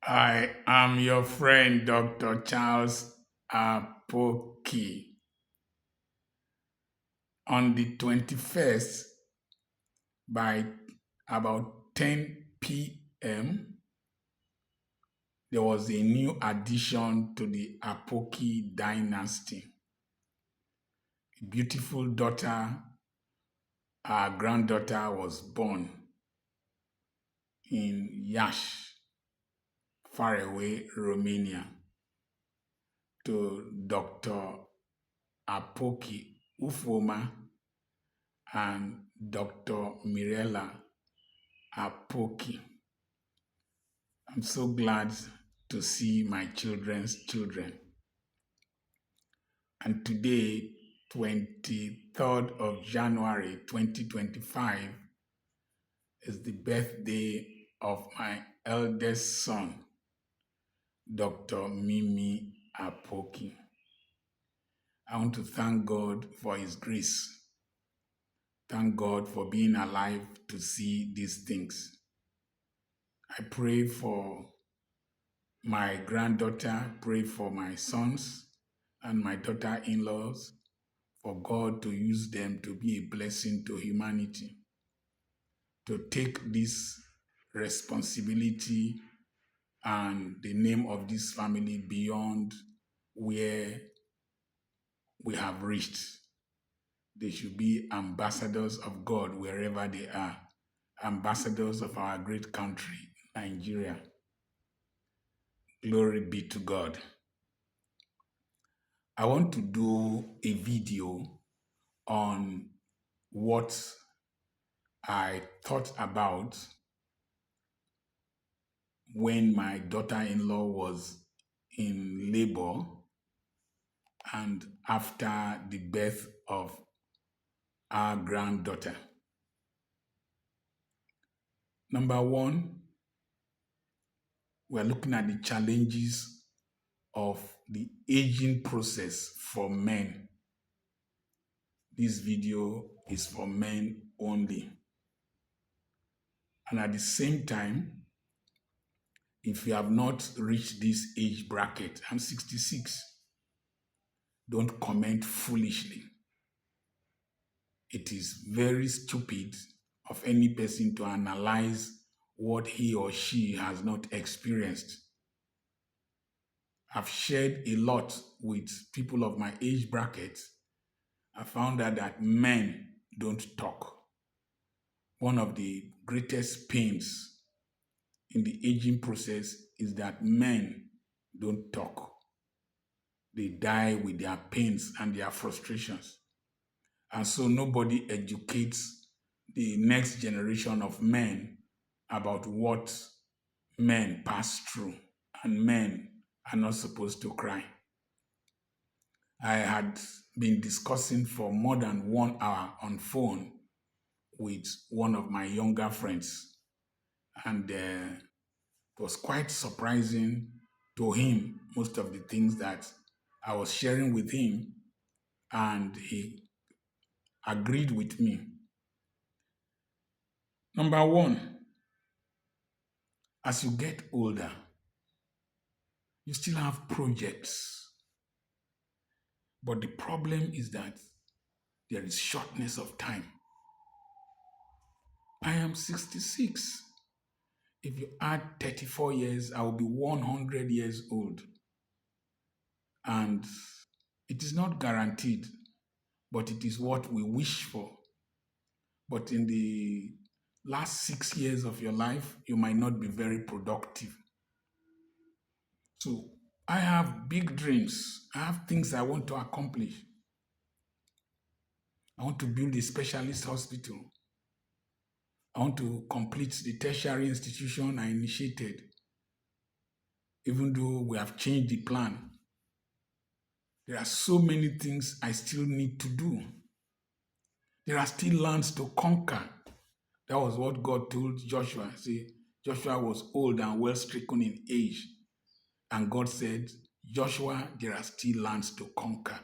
I am your friend, Dr. Charles Apoki. On the 21st, by about 10 p.m., there was a new addition to the Apoki dynasty. A beautiful daughter, our granddaughter, was born in Yash, far away Romania, to Dr. Apoki Ufoma and Dr. Mirella Apoki. I'm so glad to see my children's children. And today, 23rd of January 2025, is the birthday of my eldest son, Dr. Mimi Apoki. I want to thank God for his grace. Thank God for being alive to see these things. I pray for my granddaughter, pray for my sons and my daughter-in-laws, for God to use them to be a blessing to humanity, to take this responsibility and the name of this family beyond where we have reached. They should be ambassadors of God wherever they are, ambassadors of our great country, Nigeria. Glory be to God. I want to do a video on what I thought about when my daughter-in-law was in labor and after the birth of our granddaughter. Number one, we're looking at the challenges of the aging process for men. This video is for men only. And at the same time, if you have not reached this age bracket, I'm 66, don't comment foolishly. It is very stupid of any person to analyze what he or she has not experienced. I've shared a lot with people of my age bracket. I found out that men don't talk. One of the greatest pains in the aging process is that men don't talk. They die with their pains and their frustrations. And so nobody educates the next generation of men about what men pass through, and men are not supposed to cry. I had been discussing for more than 1 hour on phone with one of my younger friends, and it was quite surprising to him, most of the things that I was sharing with him, and he agreed with me. Number one, as you get older, you still have projects. But the problem is that there is shortness of time. I am 66. If you add 34 years, I will be 100 years old. And it is not guaranteed, but it is what we wish for. But in the last 6 years of your life, you might not be very productive. So I have big dreams. I have things I want to accomplish. I want to build a specialist hospital. I want to complete the tertiary institution I initiated, even though we have changed the plan. There are so many things I still need to do. There are still lands to conquer. That was what God told Joshua. See, Joshua was old and well stricken in age. And God said, Joshua, there are still lands to conquer.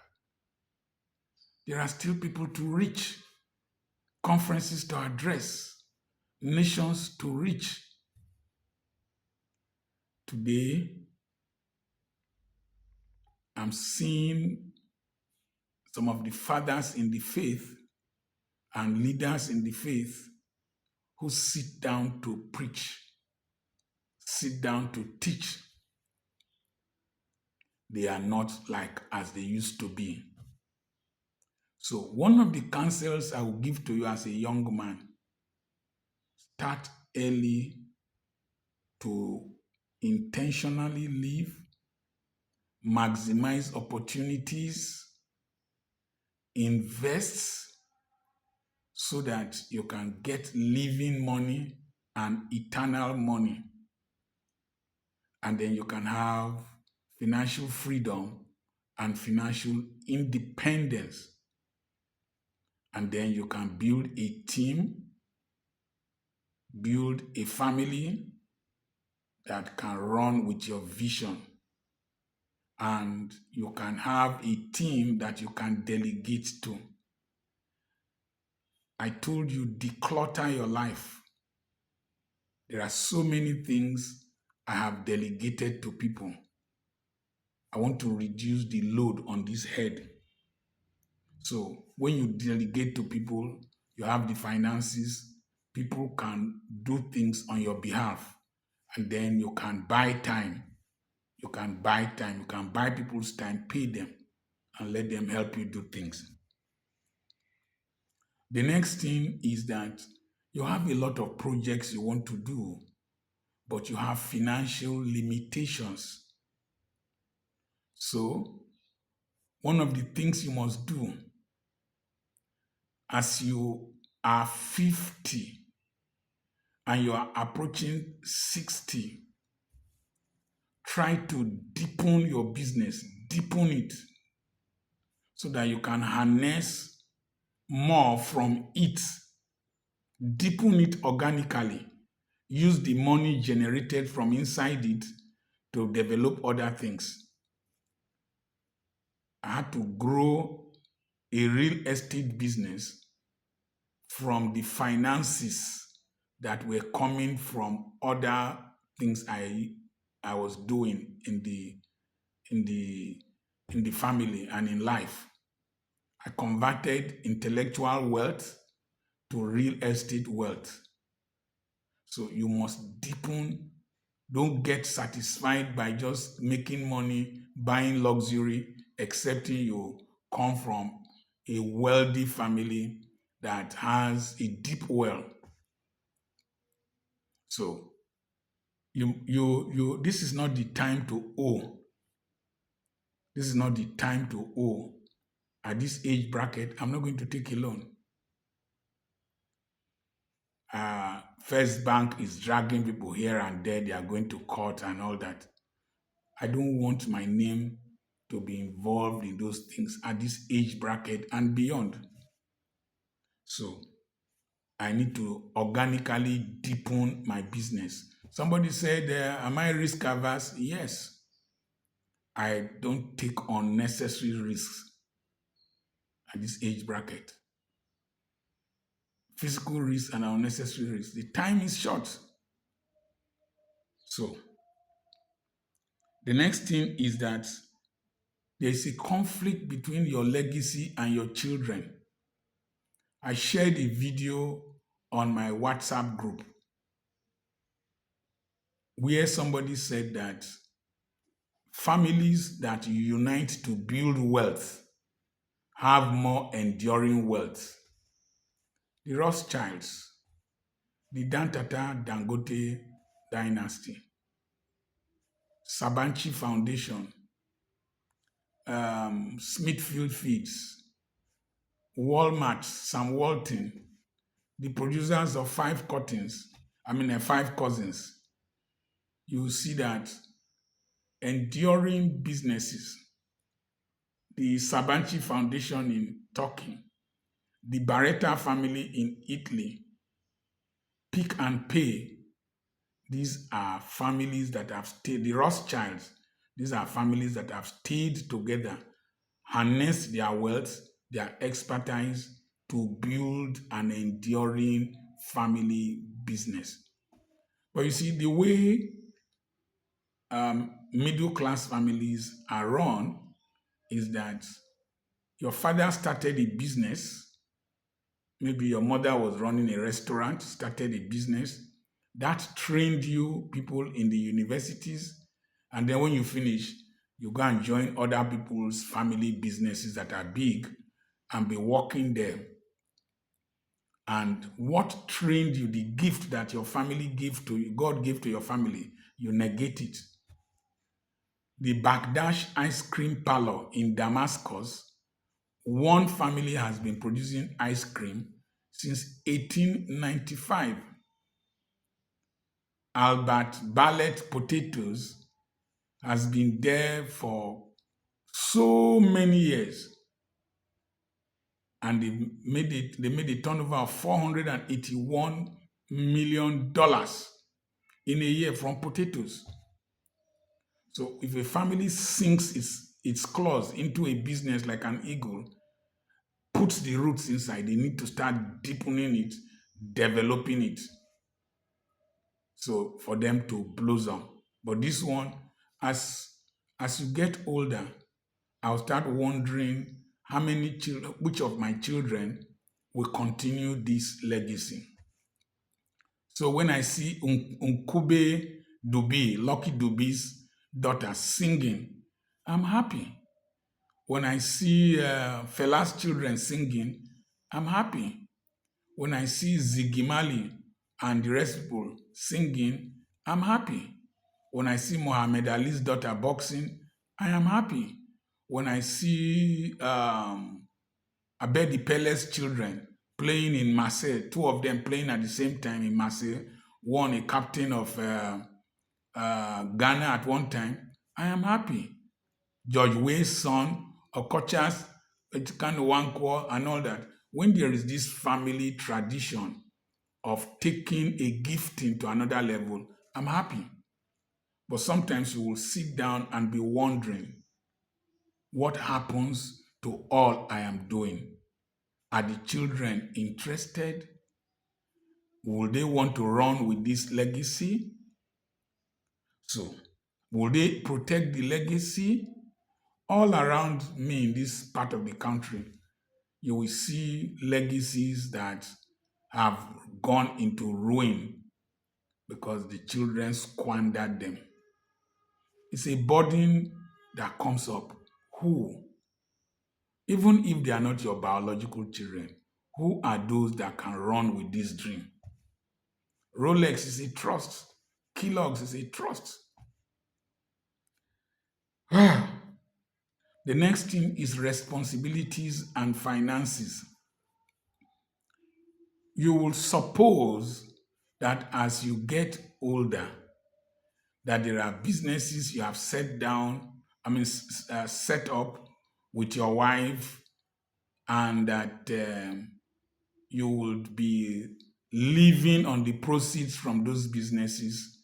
There are still people to reach, conferences to address, nations to reach. Today, I'm seeing some of the fathers in the faith and leaders in the faith who sit down to preach, sit down to teach. They are not like as they used to be. So one of the counsels I will give to you as a young man, start early to intentionally live, maximize opportunities, invest so that you can get living money and eternal money. And then you can have financial freedom and financial independence. And then you can build a team, build a family that can run with your vision. And you can have a team that you can delegate to. I told you, declutter your life. There are so many things I have delegated to people. I want to reduce the load on this head. So when you delegate to people, you have the finances, people can do things on your behalf, and then you can buy time. You can buy time. You can buy people's time, pay them, and let them help you do things. The next thing is that you have a lot of projects you want to do, but you have financial limitations. So one of the things you must do as you are 50 and you are approaching 60, try to deepen your business, deepen it, so that you can harness more from it, deepen it organically, use the money generated from inside it to develop other things. I had to grow a real estate business from the finances that were coming from other things I was doing in the family and in life. I converted intellectual wealth to real estate wealth. So you must deepen. Don't get satisfied by just making money, buying luxury, excepting you come from a wealthy family that has a deep well. So this is not the time to owe. This is not the time to owe. At this age bracket, I'm not going to take a loan. First Bank is dragging people here and there. They are going to court and all that. I don't want my name to be involved in those things at this age bracket and beyond. So I need to organically deepen my business. Somebody said, am I risk averse? Yes. I don't take unnecessary risks at this age bracket. Physical risk and unnecessary risk. The time is short. So the next thing is that there is a conflict between your legacy and your children. I shared a video on my WhatsApp group where somebody said that families that unite to build wealth have more enduring wealth. The Rothschilds, the Dantata Dangote dynasty, Sabanchi Foundation, Smithfield Feeds, Walmart, Sam Walton, the producers of Five Cousins, you see that enduring businesses, the Sabanchi Foundation in Turkey, the Barretta family in Italy, Pick and Pay, these are families that have stayed, the Rothschilds, these are families that have stayed together, harnessed their wealth, their expertise to build an enduring family business. But you see, the way middle class families are run is that your father started a business. Maybe your mother was running a restaurant, started a business. That trained you people in the universities. And then when you finish, you go and join other people's family businesses that are big and be working there. And what trained you, the gift that your family gave to you, God gave to your family, you negate it. The Bagdash ice cream parlor in Damascus, one family has been producing ice cream since 1895. Albert Ballet Potatoes has been there for so many years, and they made a turnover of $481 million in a year from potatoes. So if a family sinks its claws into a business like an eagle, puts the roots inside, they need to start deepening it, developing it, so for them to blossom. But this one, as as you get older, I'll start wondering how many children, which of my children will continue this legacy. So when I see Nkube Dubi, Lucky Dubi's daughter, singing, I'm happy. When I see Fela's children singing, I'm happy. When I see Ziggy Marley and the rest people singing, I'm happy. When I see Muhammad Ali's daughter boxing, I am happy. When I see Abedi Pele's children playing in Marseille, two of them playing at the same time in Marseille, one a captain of Ghana at one time, I am happy. George Weah's son, Okocha's, Wankwo, and all that. When there is this family tradition of taking a gifting to another level, I'm happy. But sometimes you will sit down and be wondering what happens to all I am doing. Are the children interested? Will they want to run with this legacy? So, will they protect the legacy? All around me in this part of the country, you will see legacies that have gone into ruin because the children squandered them. It's a burden that comes up. Who, even if they are not your biological children, who are those that can run with this dream? Rolex is a trust. Kellogg's is a trust. The next thing is responsibilities and finances. You will suppose that as you get older, that there are businesses you have set down, set up with your wife, and that you would be living on the proceeds from those businesses.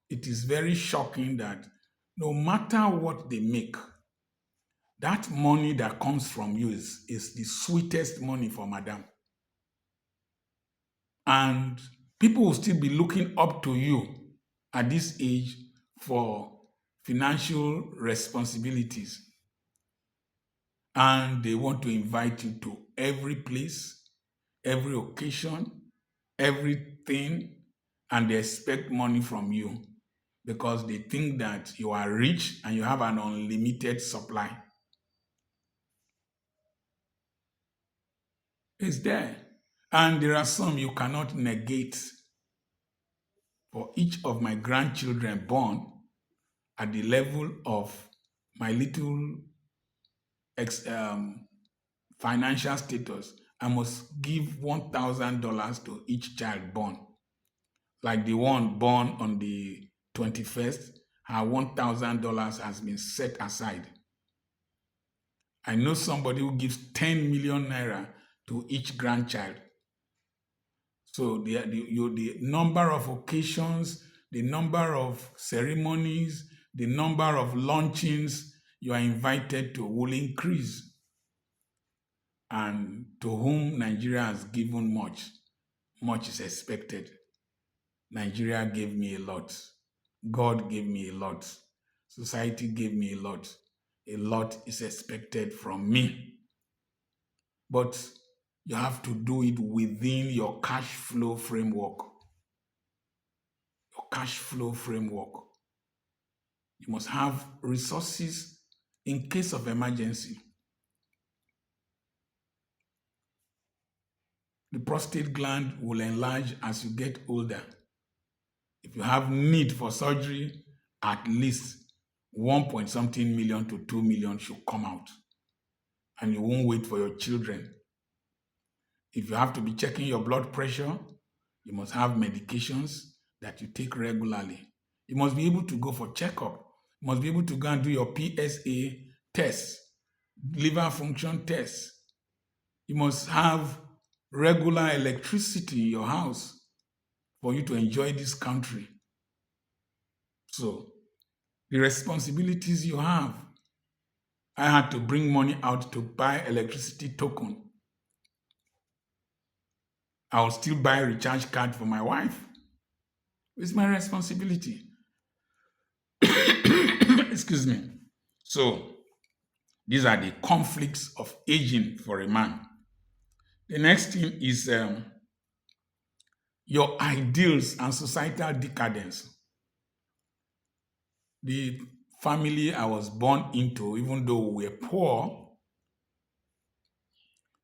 It is very shocking that no matter what they make, that money that comes from you is the sweetest money for madam. And people will still be looking up to you at this age for financial responsibilities. And they want to invite you to every place, every occasion, everything, and they expect money from you because they think that you are rich and you have an unlimited supply. It's there. And there are some you cannot negate. For each of my grandchildren born at the level of my little financial status, I must give $1,000 to each child born. Like the one born on the 21st, her $1,000 has been set aside. I know somebody who gives 10 million naira to each grandchild. So the number of occasions, the number of ceremonies, the number of launchings you are invited to will increase. And to whom Nigeria has given much, much is expected. Nigeria gave me a lot. God gave me a lot. Society gave me a lot. A lot is expected from me. But you have to do it within your cash flow framework. Your cash flow framework. You must have resources in case of emergency. The prostate gland will enlarge as you get older. If you have need for surgery, at least 1 point something million to 2 million should come out. And you won't wait for your children. If you have to be checking your blood pressure, you must have medications that you take regularly. You must be able to go for checkup. You must be able to go and do your PSA test, liver function test. You must have regular electricity in your house for you to enjoy this country. So, the responsibilities you have. I had to bring money out to buy electricity token. I will still buy a recharge card for my wife. It's my responsibility. Excuse me. So, these are the conflicts of aging for a man. The next thing is your ideals and societal decadence. The family I was born into, even though we were poor,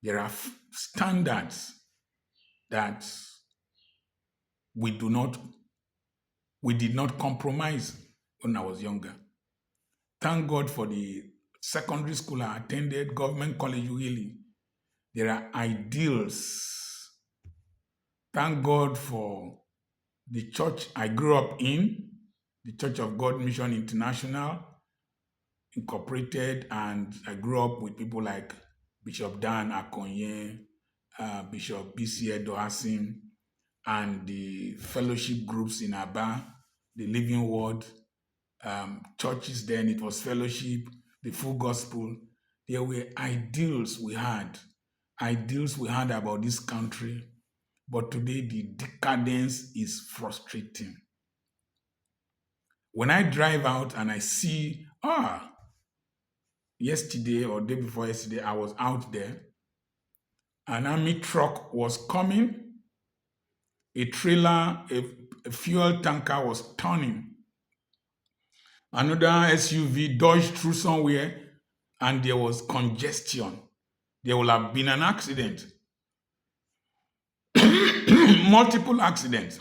there are standards that we did not compromise when I was younger. Thank God for the secondary school I attended, Government College Wheeling. There are ideals. Thank God for the church I grew up in, the Church of God Mission International, Incorporated, and I grew up with people like Bishop Dan Akonye, Bishop B.C. Edoasim, and the fellowship groups in Aba, the Living Word, churches then, it was fellowship, the full gospel. There were ideals we had about this country, but today the decadence is frustrating. When I drive out and I see, yesterday or day before yesterday, I was out there, an army truck was coming, a trailer, a fuel tanker was turning. Another SUV dodged through somewhere and there was congestion. There will have been an accident. Multiple accidents.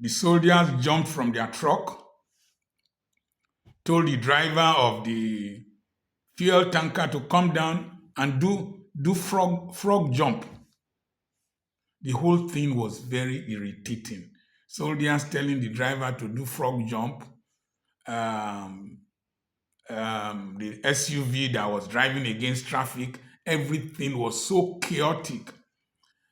The soldiers jumped from their truck, told the driver of the fuel tanker to come down and do frog jump. The whole thing was very irritating. Soldiers telling the driver to do frog jump. The SUV that was driving against traffic, everything was so chaotic.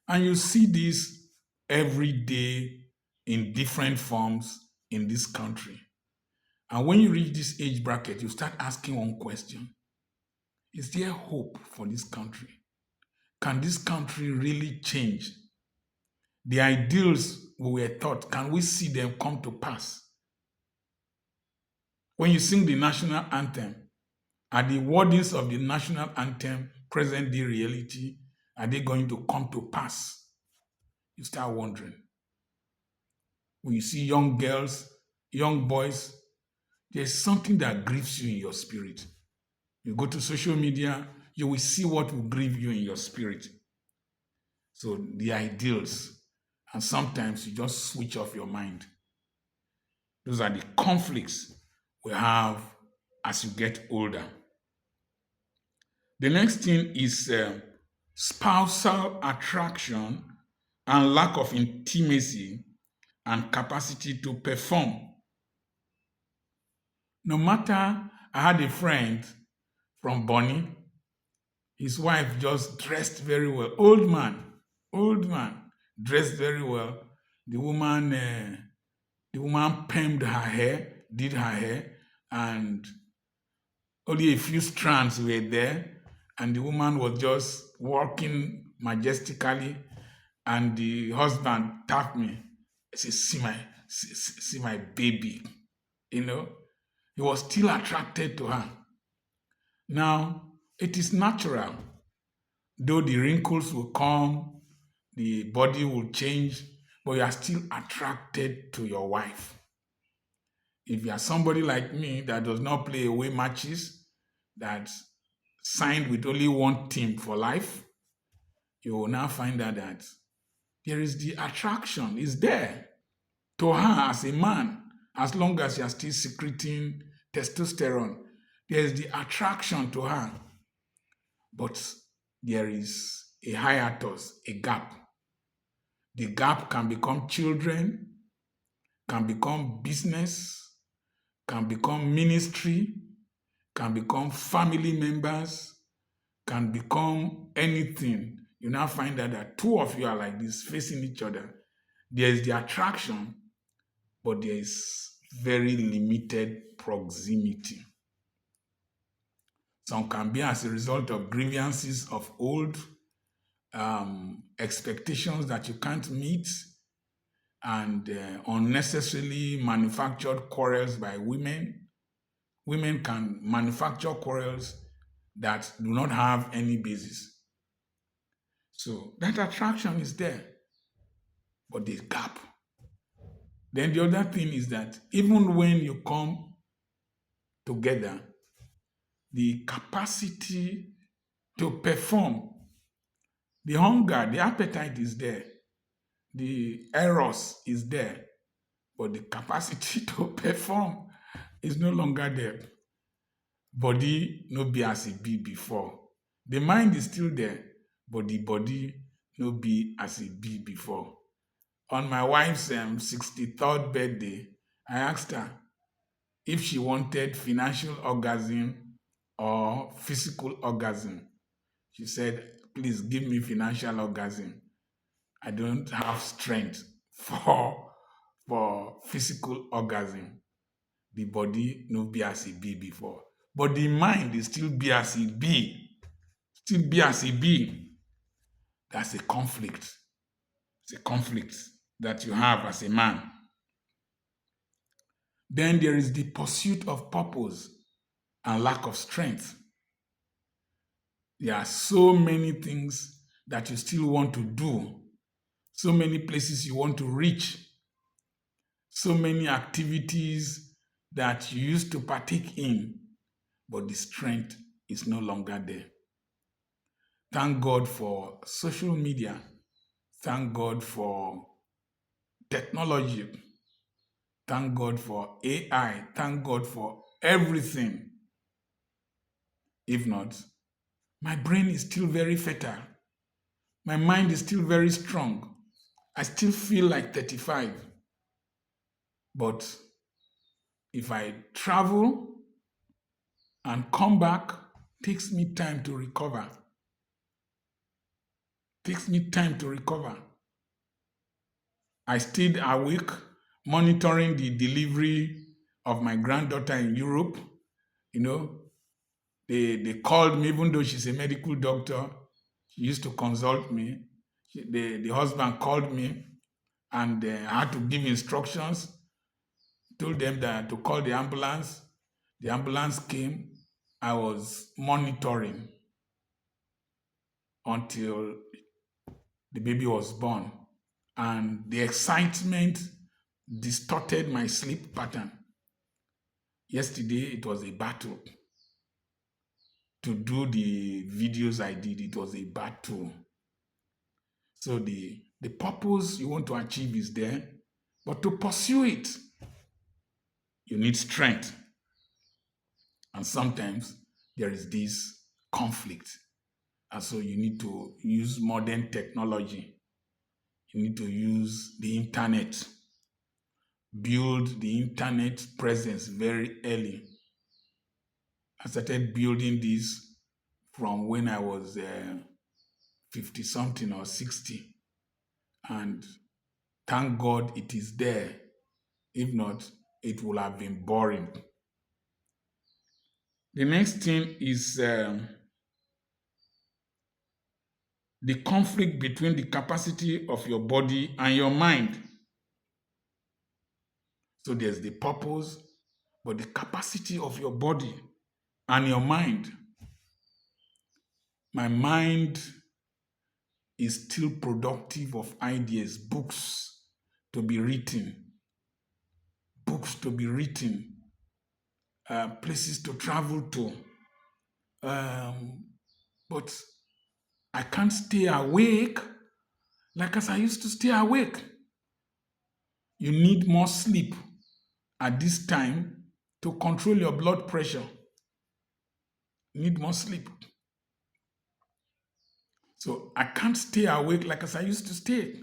And you see this every day in different forms in this country. And when you reach this age bracket, you start asking one question. Is there hope for this country? Can this country really change? The ideals we were taught, can we see them come to pass? When you sing the national anthem, are the wordings of the national anthem present day reality? Are they going to come to pass? You start wondering. When you see young girls, young boys, there's something that grieves you in your spirit. You go to social media, you will see what will grieve you in your spirit. So the ideals, and sometimes you just switch off your mind. Those are the conflicts we have as you get older. The next thing is spousal attraction and lack of intimacy and capacity to perform. No matter, I had a friend from Bonny, his wife just dressed very well. Old man, dressed very well. The woman permed her hair, did her hair, and only a few strands were there. And the woman was just walking majestically. And the husband tapped me. He said, see my baby, you know. He was still attracted to her. Now, it is natural, though the wrinkles will come, the body will change, but you are still attracted to your wife. If you are somebody like me that does not play away matches, that signed with only one team for life, you will now find out that there is the attraction is there to her as a man, as long as you are still secreting testosterone. There is the attraction to her, but there is a hiatus, a gap. The gap can become children, can become business, can become ministry, can become family members, can become anything. You now find out that two of you are like this, facing each other. There is the attraction, but there is very limited proximity. Some can be as a result of grievances of old, expectations that you can't meet, and unnecessarily manufactured quarrels by women. Women can manufacture quarrels that do not have any basis. So that attraction is there, but there's gap. Then the other thing is that even when you come together, the capacity to perform, the hunger, the appetite is there, the eros is there, but the capacity to perform is no longer there. Body no be as e be before. The mind is still there, but the body no be as e be before. On my wife's 63rd birthday, I asked her if she wanted financial orgasm or physical orgasm. She said, please give me financial orgasm. I don't have strength for physical orgasm. The body no be as e be before. But the mind is still be as e be. Still be as e be. That's a conflict. It's a conflict that you have as a man. Then there is the pursuit of purpose and lack of strength. There are so many things that you still want to do, so many places you want to reach, so many activities that you used to partake in, but the strength is no longer there. Thank God for social media. Thank God for technology. Thank God for AI. Thank God for everything. If not, my brain is still very fertile. My mind is still very strong. I still feel like 35. But if I travel and come back, takes me time to recover. Takes me time to recover. I stayed awake monitoring the delivery of my granddaughter in Europe. You know, they called me, even though she's a medical doctor, she used to consult me. The husband called me, and I had to give instructions, told them that to call the ambulance. The ambulance came. I was monitoring until the baby was born. And the excitement distorted my sleep pattern. Yesterday, it was a battle. To do the videos I did, it was a battle. So the purpose you want to achieve is there, but to pursue it, you need strength. And sometimes there is this conflict. And so you need to use modern technology. You need to use the internet. Build the internet presence very early. I started building this from when I was 50 something or 60. And thank God it is there. If not, it would have been boring. The next thing is the conflict between the capacity of your body and your mind. So there's the purpose, but the capacity of your body and your mind. My mind is still productive of ideas, to be written, books to be written, places to travel to. Um, but I can't stay awake like as I used to stay awake. You need more sleep at this time to control your blood pressure. You need more sleep. So I can't stay awake like as I used to stay.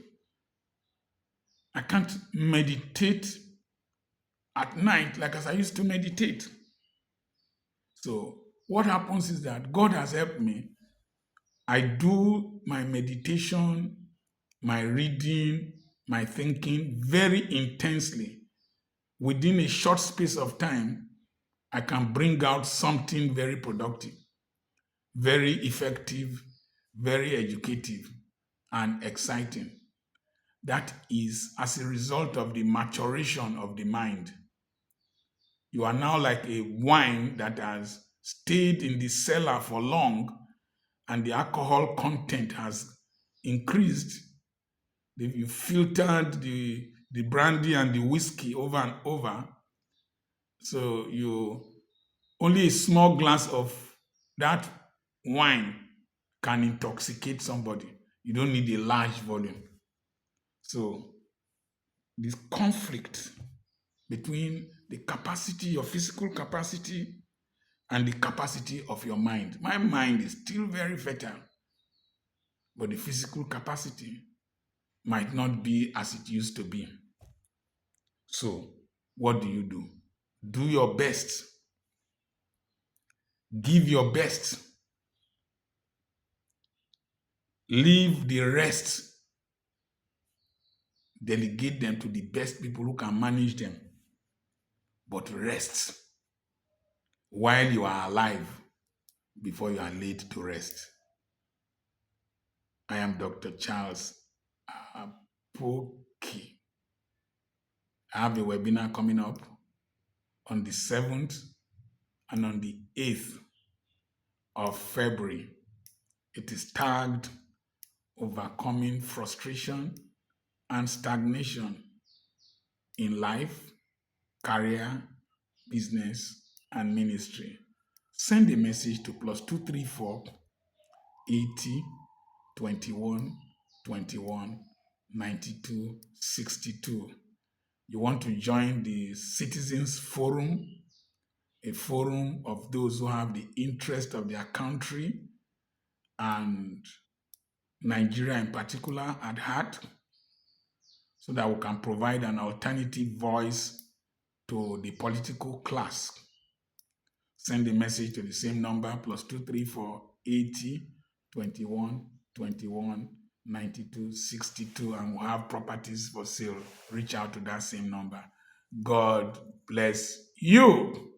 I can't meditate at night like as I used to meditate. So what happens is that God has helped me. I do my meditation, my reading, my thinking very intensely. Within a short space of time, I can bring out something very productive, very effective, very educative, and exciting. That is as a result of the maturation of the mind. You are now like a wine that has stayed in the cellar for long and the alcohol content has increased. You filtered the brandy and the whiskey over and over. So you only a small glass of that wine can intoxicate somebody. You don't need a large volume. So this conflict between the capacity, your physical capacity, and the capacity of your mind. My mind is still very fertile, but the physical capacity might not be as it used to be. So, what do? Do your best. Give your best. Leave the rest. Delegate them to the best people who can manage them. But rest while you are alive before you are laid to rest. I am Dr. Charles Apoki. I have a webinar coming up on the 7th and on the 8th of February. It is tagged Overcoming Frustration and Stagnation in Life, Career, Business, and Ministry. Send a message to +234 80 21 21 92 62. You want to join the Citizens Forum, a forum of those who have the interest of their country and Nigeria in particular at heart, so that we can provide an alternative voice to the political class. Send a message to the same number, +234 80 21 21 92 62, and we'll have properties for sale. Reach out to that same number. God bless you.